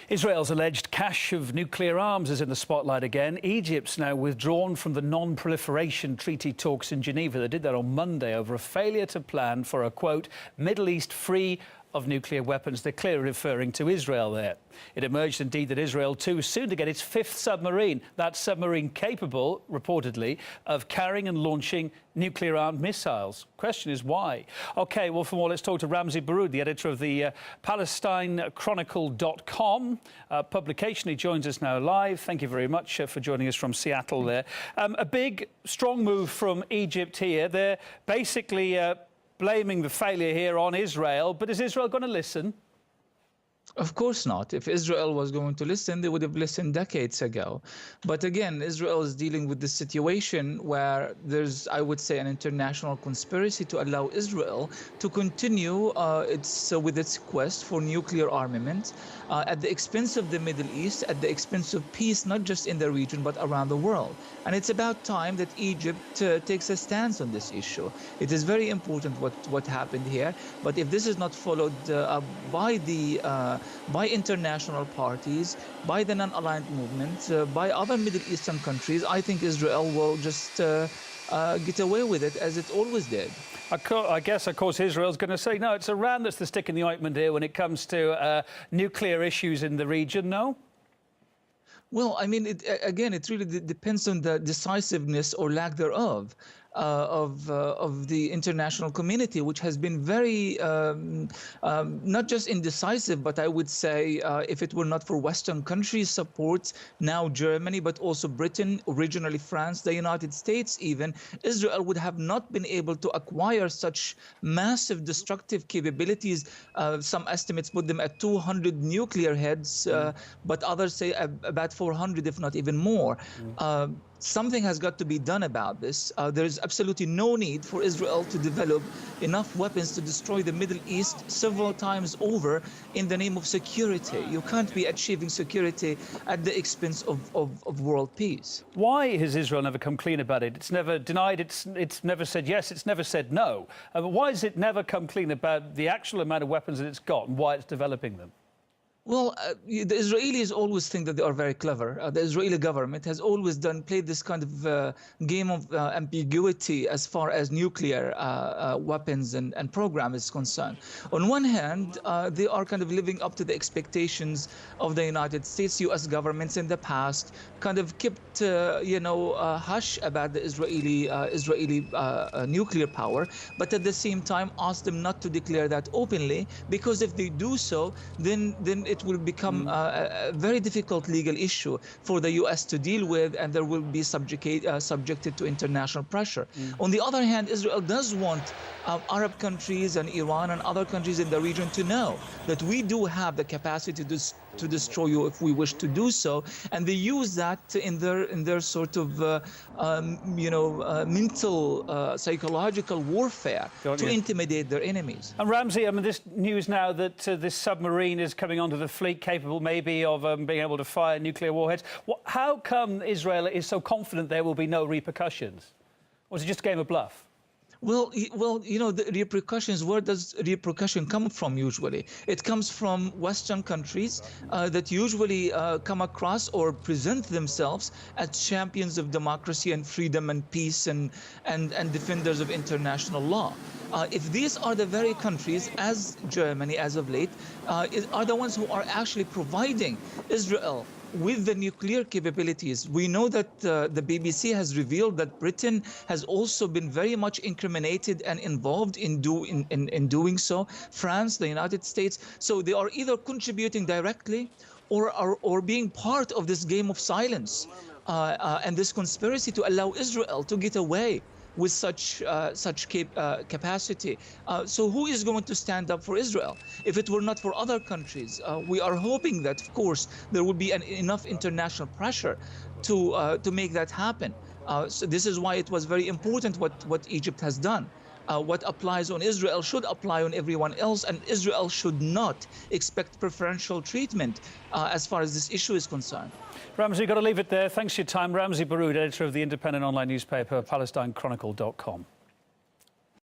Israel's alleged cache of nuclear arms is in the spotlight again. Egypt's now withdrawn from the non-proliferation treaty talks in Geneva. They did that on Monday over a failure to plan for a, quote, Middle East free of nuclear weapons. They're clearly referring to Israel there. It emerged indeed that Israel too is soon to get its fifth submarine. That submarine capable, reportedly, of carrying and launching nuclear-armed missiles. Question is why? OK, well, for more, let's talk to Ramzy Baroud, the editor of the PalestineChronicle.com publication. He joins us now live. Thank you very much for joining us from Seattle there. A big, strong move from Egypt here. They're basically blaming the failure here on Israel, but is Israel going to listen? Of course not. If Israel was going to listen, they would have listened decades ago. But again, Israel is dealing with this situation where there's, I would say, an international conspiracy to allow Israel to continue with its quest for nuclear armament at the expense of the Middle East, at the expense of peace, not just in the region, but around the world. And it's about time that Egypt takes a stance on this issue. It is very important what happened here. But if this is not followed by international parties, by the non-aligned movement, by other Middle Eastern countries, I think Israel will just get away with it as it always did. I guess, of course, Israel's going to say, no, it's Iran that's the stick in the ointment here when it comes to nuclear issues in the region, no? Well, I mean, again, it really depends on the decisiveness or lack thereof of the international community, which has been very, not just indecisive, but I would say if it were not for Western countries' support, now Germany, but also Britain, originally France, the United States even, Israel would have not been able to acquire such massive destructive capabilities. Some estimates put them at 200 nuclear heads, but others say about 400, if not even more. Something has got to be done about this. There is absolutely no need for Israel to develop enough weapons to destroy the Middle East several times over in the name of security. You can't be achieving security at the expense of world peace. Why has Israel never come clean about it? It's never denied, it's never said yes, it's never said no. But why has it never come clean about the actual amount of weapons that it's got and why it's developing them? Well, the Israelis always think that they are very clever. The Israeli government has always played this kind of game of ambiguity as far as nuclear weapons and program is concerned. On one hand, they are kind of living up to the expectations of the United States. U.S. governments in the past kind of kept, hush about the Israeli nuclear power, but at the same time asked them not to declare that openly, because if they do so, then it will become a very difficult legal issue for the U.S. to deal with, and there will be subjected to international pressure. On the other hand, Israel does want Arab countries and Iran and other countries in the region to know that we do have the capacity to destroy you if we wish to do so, and they use that in their sort of mental psychological warfare to intimidate their enemies. And Ramzy, I mean, this news now that this submarine is coming onto the fleet, capable maybe of being able to fire nuclear warheads. How come Israel is so confident there will be no repercussions? Or is it just a game of bluff? Well, the repercussions, where does repercussion come from usually? It comes from Western countries that usually come across or present themselves as champions of democracy and freedom and peace and defenders of international law. If these are the very countries, as Germany as of late, are the ones who are actually providing Israel with the nuclear capabilities. We know that the BBC has revealed that Britain has also been very much incriminated and involved in doing so. France, the United States. So they are either contributing directly or being part of this game of silence and this conspiracy to allow Israel to get away with such capacity. So who is going to stand up for Israel? If it were not for other countries, we are hoping that, of course, there will be enough international pressure to make that happen. So this is why it was very important what Egypt has done. What applies on Israel should apply on everyone else, and Israel should not expect preferential treatment as far as this issue is concerned. Ramzy, you've got to leave it there. Thanks for your time. Ramzy Baroud, editor of the independent online newspaper PalestineChronicle.com.